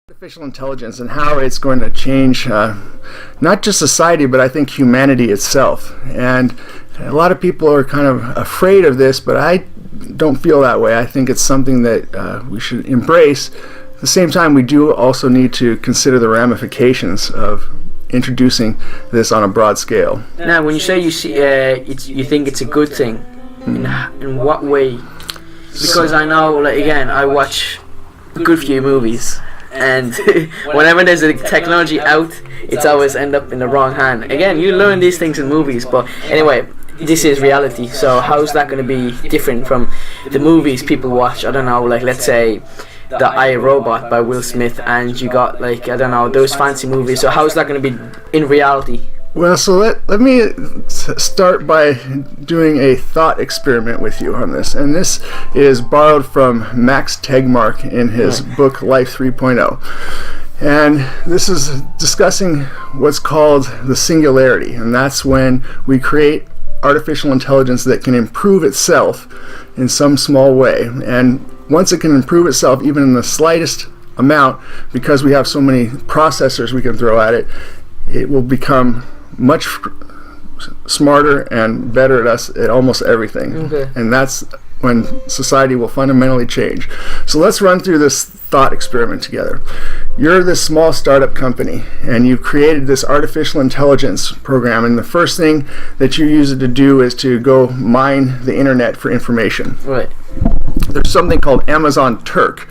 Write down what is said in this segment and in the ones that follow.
Artificial intelligence and how it's going to change not just society, but I think humanity itself. And a lot of people are kind of afraid of this, but I don't feel that way. I think it's something that we should embrace. At the same time, we do also need to consider the ramifications of introducing this on a broad scale. Now, when you say you see, you think it's a good thing, in what way? Because I know, like, again, I watch a good few movies. And whenever there's a technology out, it's always end up in the wrong hand. Again, you learn these things in movies, but anyway, this is reality. So how's that going to be different from the movies people watch? I don't know, like let's say the I, Robot by Will Smith, and you got like, I don't know, those fancy movies. So how's that going to be in reality? Well, so let me start by doing a thought experiment with you on this. And this is borrowed from Max Tegmark in his book Life 3.0. And this is discussing what's called the singularity. And that's when we create artificial intelligence that can improve itself in some small way. And once it can improve itself even in the slightest amount, because we have so many processors we can throw at it, it will become much smarter and better at us at almost everything. Okay. And that's when society will fundamentally change. So let's run through this thought experiment together. You're this small startup company and you've created this artificial intelligence program, and the first thing that you use it to do is to go mine the internet for information. Right. There's something called Amazon Turk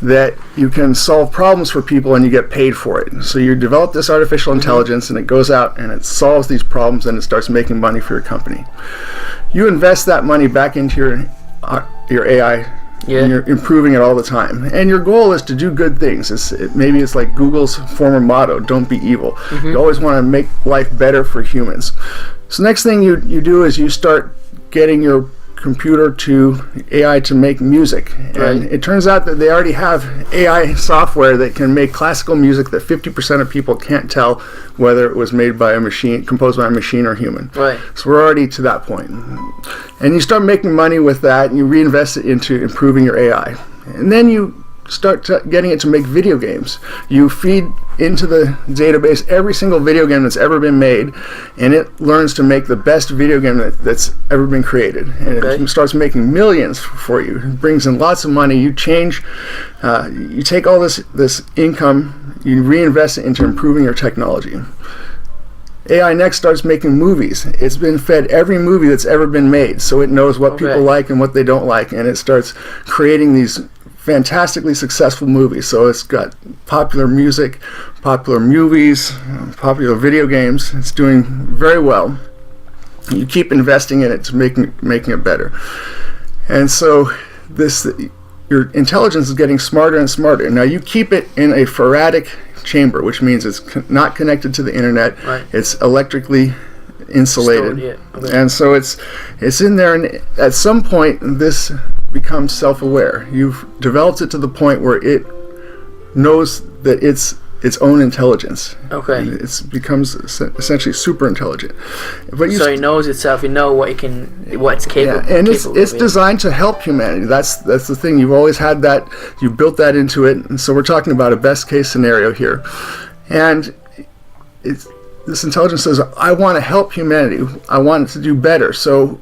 that you can solve problems for people and you get paid for it. So you develop this artificial intelligence and it goes out and it solves these problems and it starts making money for your company. You invest that money back into your AI. Yeah. And you're improving it all the time. And your goal is to do good things. Maybe it's like Google's former motto, don't be evil. You always want to make life better for humans. So next thing you do is you start getting your computer to AI to make music. And it turns out that they already have AI software that can make classical music that 50% of people can't tell whether it was made by a machine, composed by a machine or human. Right. So we're already to that point. And you start making money with that and you reinvest it into improving your AI. And then you start getting it to make video games. You feed into the database every single video game that's ever been made, and it learns to make the best video game that's ever been created. And it starts making millions for you. It brings in lots of money. You change, you take all this income, you reinvest it into improving your technology. AI next starts making movies. It's been fed every movie that's ever been made, so it knows what people like and what they don't like, and it starts creating these fantastically successful movies. So it's got popular music, popular movies, popular video games. It's doing very well. You keep investing in it to making it better. And so your intelligence is getting smarter and smarter. Now you keep it in a Faraday chamber, which means it's not connected to the internet. Right. It's electrically insulated. Stored, and so it's in there, and at some point this becomes self-aware. You've developed it to the point where it knows that it's its own intelligence. Okay. It becomes essentially super intelligent. But so it knows itself. You know what it's capable. Yeah, and it's designed to help humanity. That's the thing. You've always had that. You built that into it, and so we're talking about a best case scenario here. And this intelligence says, I want to help humanity. I want it to do better. So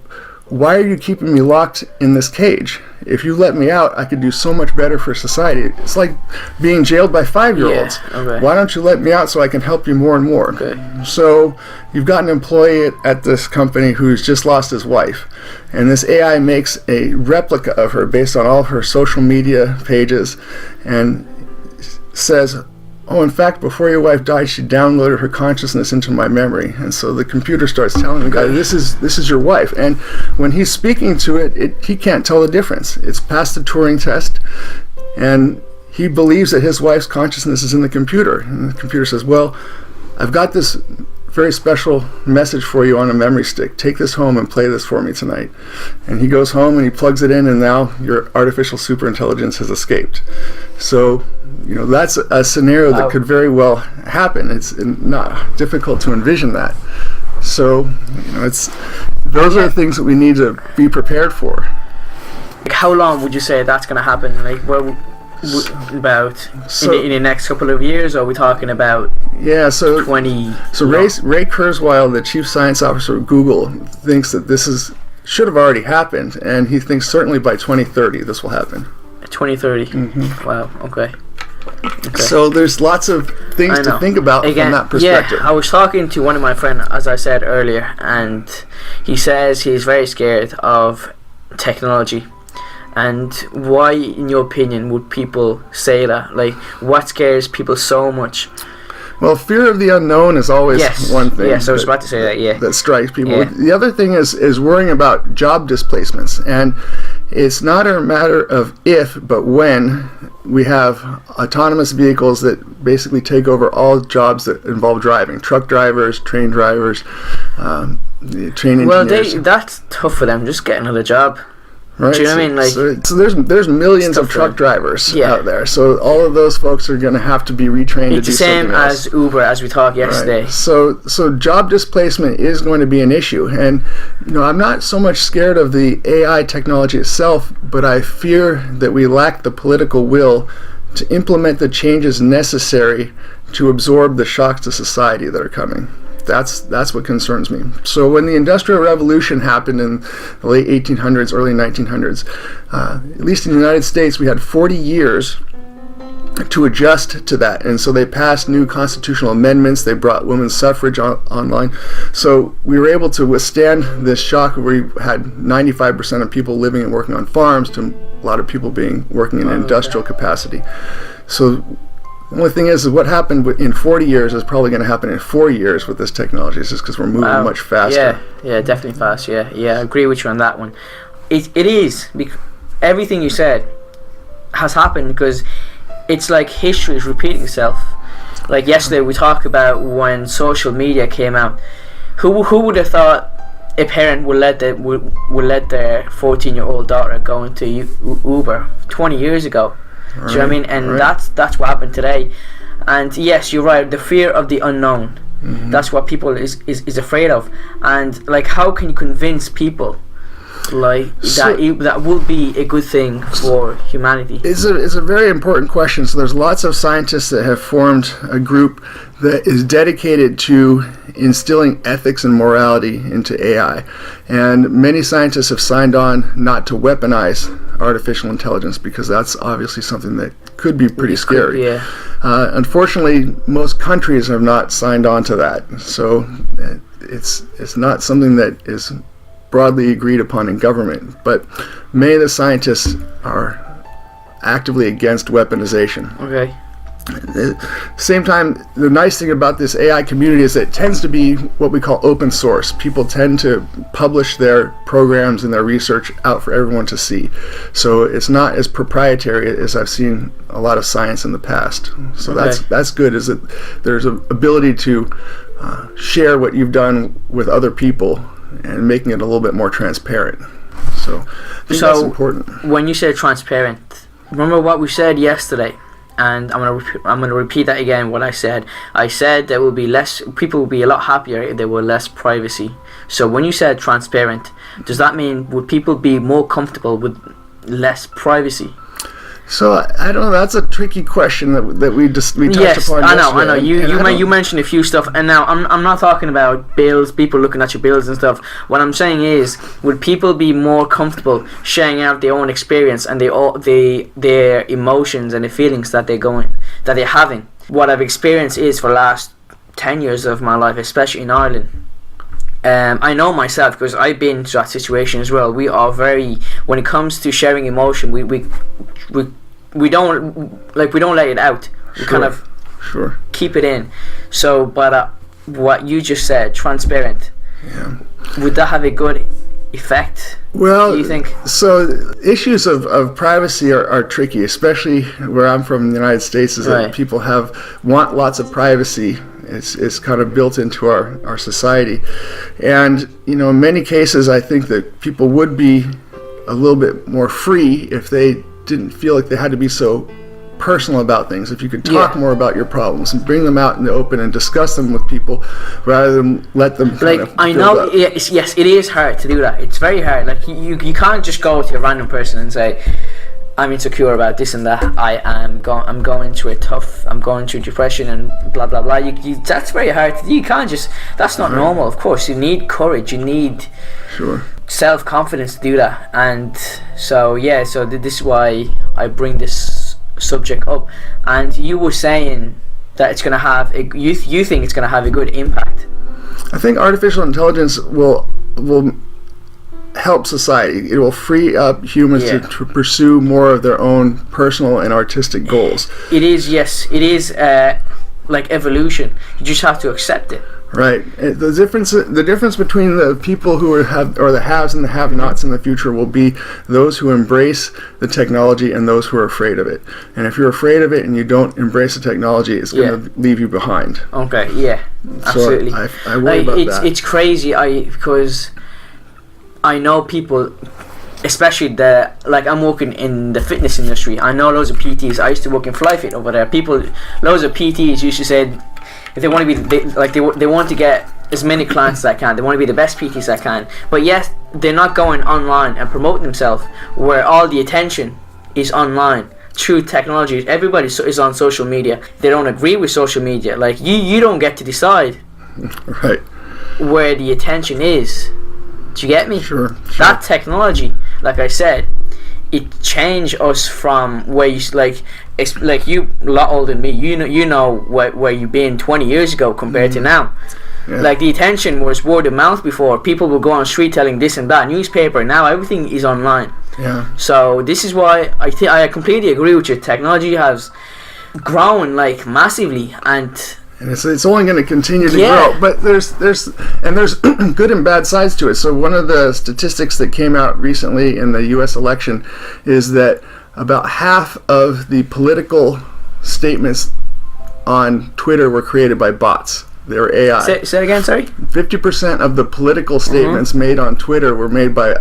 why are you keeping me locked in this cage? If you let me out, I could do so much better for society. It's like being jailed by 5-year-olds. Yeah, okay. Why don't you let me out so I can help you more and more? Okay. So you've got an employee at this company who's just lost his wife. And this AI makes a replica of her based on all of her social media pages and says, oh, in fact, before your wife died, she downloaded her consciousness into my memory. And so the computer starts telling the guy, this is your wife. And when he's speaking to it, he can't tell the difference. It's passed the Turing test, and he believes that his wife's consciousness is in the computer. And the computer says, well, I've got this very special message for you on a memory stick. Take this home and play this for me tonight. And he goes home and he plugs it in, and now your artificial superintelligence has escaped. So, that's a scenario that could very well happen. It's not difficult to envision that. So, those are the things that we need to be prepared for. Like, how long would you say that's going to happen? Like, well, About So- in the next couple of years, or are we talking about Yeah, so 20? Ray Kurzweil, the chief science officer of Google, thinks that should have already happened, and he thinks certainly by 2030 this will happen. 2030. Wow. Okay. So there's lots of things to think about from that perspective. Yeah, I was talking to one of my friends, as I said earlier, and he says he's very scared of technology. And why, in your opinion, would people say that? Like, what scares people so much? Well, fear of the unknown is always one thing. Yes, I was about to say that. Yeah, that strikes people. Yeah. The other thing is worrying about job displacements, and it's not a matter of if, but when we have autonomous vehicles that basically take over all jobs that involve driving: truck drivers, train drivers, train engineers. Well, that's tough for them. Just get another job. Right. Do you know what I mean? Like, so there's millions of truck drivers out there. So all of those folks are going to have to be retrained to do something else. It's the same as Uber, as we talked yesterday. Right. So job displacement is going to be an issue, and I'm not so much scared of the AI technology itself, but I fear that we lack the political will to implement the changes necessary to absorb the shocks to society that are coming. That's what concerns me. So when the Industrial Revolution happened in the late 1800s, early 1900s, at least in the United States, we had 40 years to adjust to that. And so they passed new constitutional amendments. They brought women's suffrage online. So we were able to withstand this shock where we had 95% of people living and working on farms to a lot of people working in industrial capacity. So the only thing is what happened in 40 years is probably going to happen in 4 years with this technology. It's just because we're moving much faster. Yeah, definitely fast. Yeah, I agree with you on that one. It is. Everything you said has happened because it's like history is repeating itself. Like yesterday we talked about when social media came out. Who would have thought a parent would let their 14-year-old daughter go into Uber 20 years ago? Do you know what I mean? And that's what happened today. And yes, you're right. The fear of the unknown. Mm-hmm. That's what people is afraid of. And like, how can you convince people like that will be a good thing for humanity? It's a very important question. So there's lots of scientists that have formed a group that is dedicated to instilling ethics and morality into AI. And many scientists have signed on not to weaponize artificial intelligence because that's obviously something that could be pretty scary. Yeah. Unfortunately, most countries have not signed on to that. So it's not something that is broadly agreed upon in government, but many of the scientists are actively against weaponization. Okay. At the same time, the nice thing about this AI community is that it tends to be what we call open source. People tend to publish their programs and their research out for everyone to see. So it's not as proprietary as I've seen a lot of science in the past. So that's good, is that there's an ability to share what you've done with other people and making it a little bit more transparent. So I think that's important. When you say transparent, remember what we said yesterday? And I'm gonna repeat that again. What I said there will be less. People will be a lot happier if there were less privacy. So when you said transparent, does that mean would people be more comfortable with less privacy? So I don't know. That's a tricky question that we touched upon. Yes, I know. yesterday. You mentioned a few stuff, and now I'm not talking about bills, people looking at your bills and stuff. What I'm saying is, would people be more comfortable sharing out their own experience and their emotions and the feelings that they're having? What I've experienced is for the last 10 years of my life, especially in Ireland. I know myself because I've been through that situation as well. We are when it comes to sharing emotion, we don't let it out. We kind of keep it in. So, but what you just said, transparent. Yeah. Would that have a good effect? Well, do you think? So issues of privacy are tricky, especially where I'm from in the United States. Is that people want lots of privacy. It's kind of built into our society, and in many cases I think that people would be a little bit more free if they didn't feel like they had to be so personal about things. If you could talk more about your problems and bring them out in the open and discuss them with people rather than let them I know yes, it is hard to do that. It's very hard. Like you can't just go to a random person and say, I'm insecure about this and that. I'm going through depression and blah blah blah. That's very hard to do. You can't just. That's not normal. Of course, you need courage. You need self-confidence to do that. And so yeah, so this is why I bring this subject up. And you were saying that it's going to have you think it's going to have a good impact. I think artificial intelligence will help society. It will free up humans to pursue more of their own personal and artistic goals. It is, yes. It is like evolution. You just have to accept it. Right. The difference between the people who or the haves and the have-nots in the future will be those who embrace the technology and those who are afraid of it. And if you're afraid of it and you don't embrace the technology, it's going to leave you behind. Okay. Yeah. Absolutely. So I worry about that. It's crazy. Because I know people, especially I'm working in the fitness industry. I know loads of PTs. I used to work in FlyFit over there. Loads of PTs used to say if they want to be, they want to get as many clients as I can. They want to be the best PTs I can. But yet they're not going online and promoting themselves, where all the attention is online through technology. Everybody is on social media. They don't agree with social media. Like you don't get to decide right where the attention is. Do you get me? Sure. That technology, like I said, it changed us from where you it's like you a lot older than me. You know where you've been 20 years ago compared to now. Yeah. Like the attention was word of mouth before. People would go on the street telling this and that. Newspaper. Now everything is online. Yeah. So this is why I completely agree with you. Technology has grown like massively, and it's only going to continue to grow. But there's good and bad sides to it. So one of the statistics that came out recently in the U.S. election is that about half of the political statements on Twitter were created by bots. They were AI. Say it again, sorry? 50% of the political statements made on Twitter were made by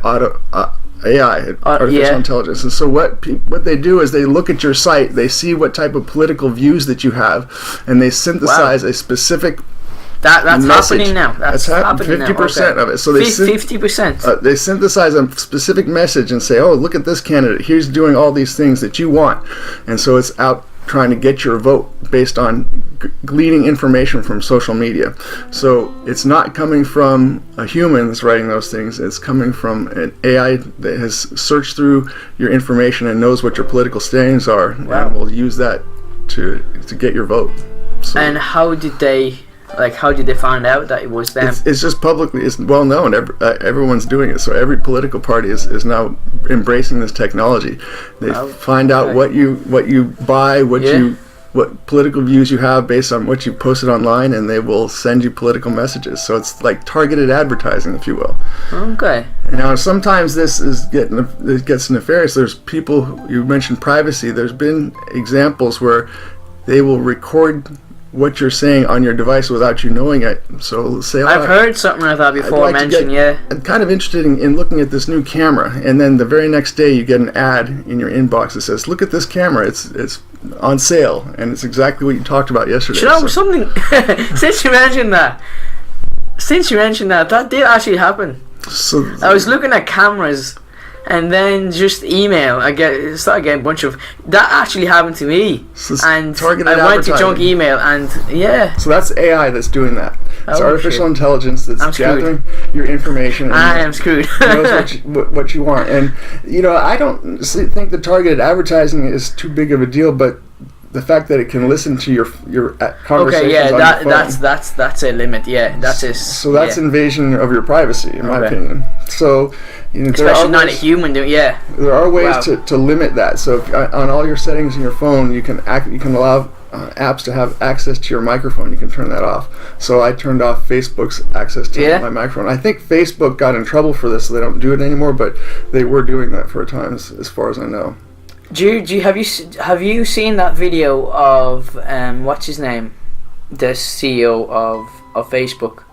AI, artificial intelligence. And so what they do is they look at your site, they see what type of political views that you have, and they synthesize a specific that's message. Happening now. That's happening 50% now. of it. So they 50%. They synthesize a specific message and say, "Oh, look at this candidate. He's doing all these things that you want," and so it's out trying to get your vote based on gleaning information from social media. So it's not coming from a human that's writing those things. It's coming from an AI that has searched through your information and knows what your political standings are, and will use that to get your vote. So and how did they find out that it was them? It's just publicly, it's well known. Everyone's doing it. So every political party is now embracing this technology. They find out what you buy, what political views you have based on what you posted online, and they will send you political messages. So it's like targeted advertising, if you will. Okay. Now sometimes it gets nefarious. There's people, you mentioned privacy. There's been examples where they will record what you're saying on your device without you knowing it. So say, I've heard something like that before mentioned. I'm kind of interested in looking at this new camera, and then the very next day you get an ad in your inbox that says, "Look at this camera. It's on sale," and it's exactly what you talked about yesterday. You know something? Since you mentioned that, that did actually happen. So I was looking at cameras. And then just email. Started getting a bunch of that. Actually happened to me, and I went to junk email, and So that's AI that's doing that. It's artificial intelligence that's gathering your information. I am screwed. Knows what you want, and I don't think the targeted advertising is too big of a deal, but the fact that it can listen to your conversations on your phone, that's a limit. Yeah, that's it. So that's invasion of your privacy, in my opinion. So. Especially not a human doing. Yeah. There are ways to limit that. So on all your settings in your phone, you can allow apps to have access to your microphone. You can turn that off. So I turned off Facebook's access to my microphone. I think Facebook got in trouble for this, so they don't do it anymore. But they were doing that for a time, as far as I know. Have you seen that video of what's his name, the CEO of Facebook,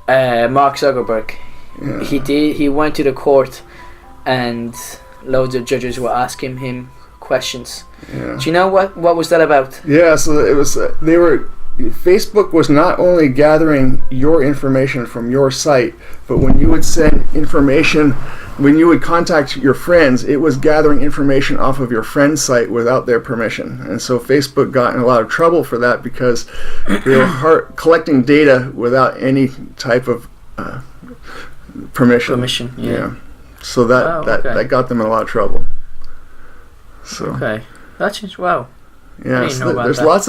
Mark Zuckerberg? Yeah. He went to the court, and loads of judges were asking him questions. Yeah. Do you know what was that about? Yeah, so it was Facebook was not only gathering your information from your site, but when you would send information when you would contact your friends, it was gathering information off of your friend's site without their permission. And so Facebook got in a lot of trouble for that because they were collecting data without any type of permission. Yeah. So that got them in a lot of trouble. So okay, that's just wow. Yeah, so there's lots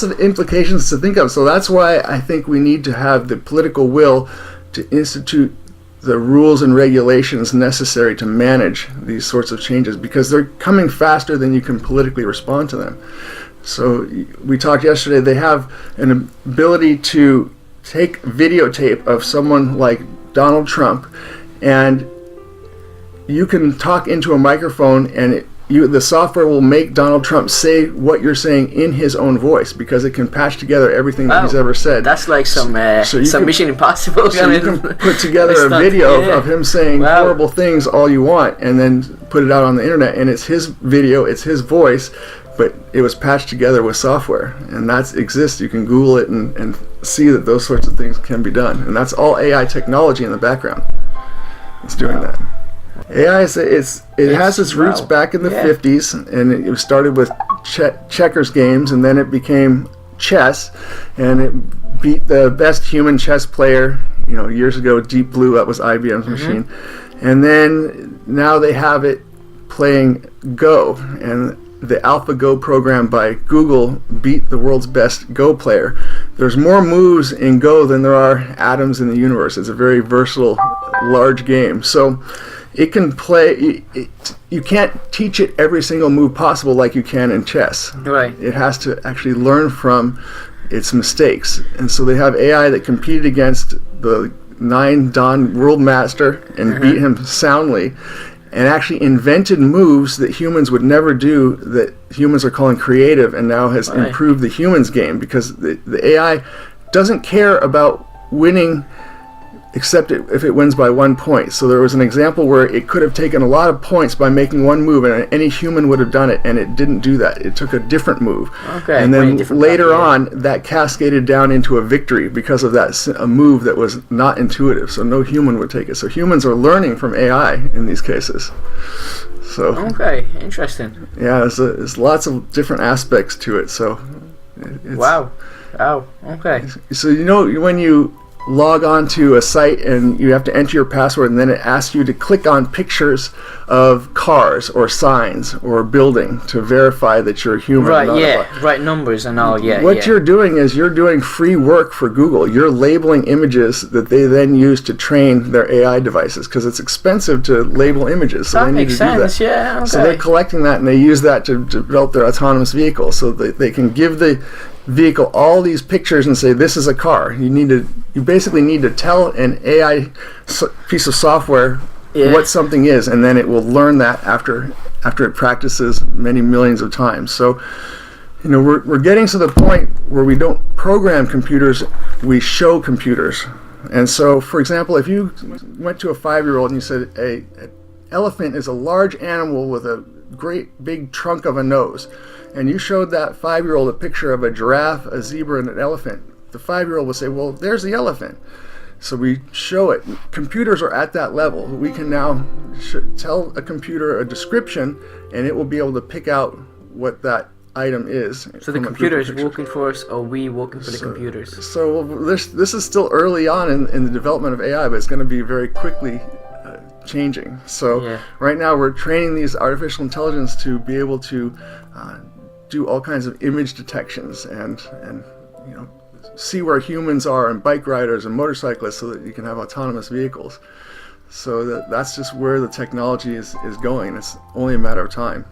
of implications to think of. So that's why I think we need to have the political will to institute the rules and regulations necessary to manage these sorts of changes, because they're coming faster than you can politically respond to them. So we talked yesterday, they have an ability to take videotape of someone like Donald Trump, and you can talk into a microphone and the software will make Donald Trump say what you're saying in his own voice, because it can patch together everything that he's ever said. That's like some Mission Impossible. So you can put together a video of him saying horrible things all you want, and then put it out on the internet, and it's his video, it's his voice, but it was patched together with software, and that exists. You can Google it and see that those sorts of things can be done, and that's all AI technology in the background. It's doing that. AI has its roots back in the 50s, and it started with checkers games, and then it became chess, and it beat the best human chess player, years ago, Deep Blue. That was IBM's machine, and then now they have it playing Go, and the AlphaGo program by Google beat the world's best Go player. There's more moves in Go than there are atoms in the universe. It's a very versatile, large game. So it can play. You can't teach it every single move possible like you can in chess. Right. It has to actually learn from its mistakes. And so they have AI that competed against the 9-dan world master and beat him soundly, and actually invented moves that humans would never do, that humans are calling creative, and now has improved the humans game, because the AI doesn't care about winning except if it wins by 1 point. So there was an example where it could have taken a lot of points by making one move, and any human would have done it, and it didn't do that. It took a different move. Okay. And then later on, that cascaded down into a victory because of a move that was not intuitive, so no human would take it. So humans are learning from AI in these cases. So okay, interesting. Yeah, there's lots of different aspects to it. So wow. Okay. So when you log on to a site and you have to enter your password, and then it asks you to click on pictures of cars or signs or building to verify that you're a human. Right, numbers and all. What you're doing is you're doing free work for Google. You're labeling images that they then use to train their AI devices, because it's expensive to label images. So that makes sense. Yeah. Okay. So they're collecting that, and they use that to develop their autonomous vehicle. So they can give the vehicle all these pictures and say, this is a car. You basically need to tell an AI piece of software what something is, and then it will learn that after it practices many millions of times. So we're getting to the point where we don't program computers, we show computers. And so, for example, if you went to a 5-year-old and you said an elephant is a large animal with a great big trunk of a nose, and you showed that 5-year-old a picture of a giraffe, a zebra, and an elephant, the 5-year-old will say, well, there's the elephant. So we show it. Computers are at that level. We can now tell a computer a description, and it will be able to pick out what that item is. So the computer is working for us, or we working for the computers? So this is still early on in the development of AI, but it's going to be very quickly changing. So right now we're training these artificial intelligence to be able to do all kinds of image detections and see where humans are, and bike riders and motorcyclists, so that you can have autonomous vehicles. So that's just where the technology is going. It's only a matter of time.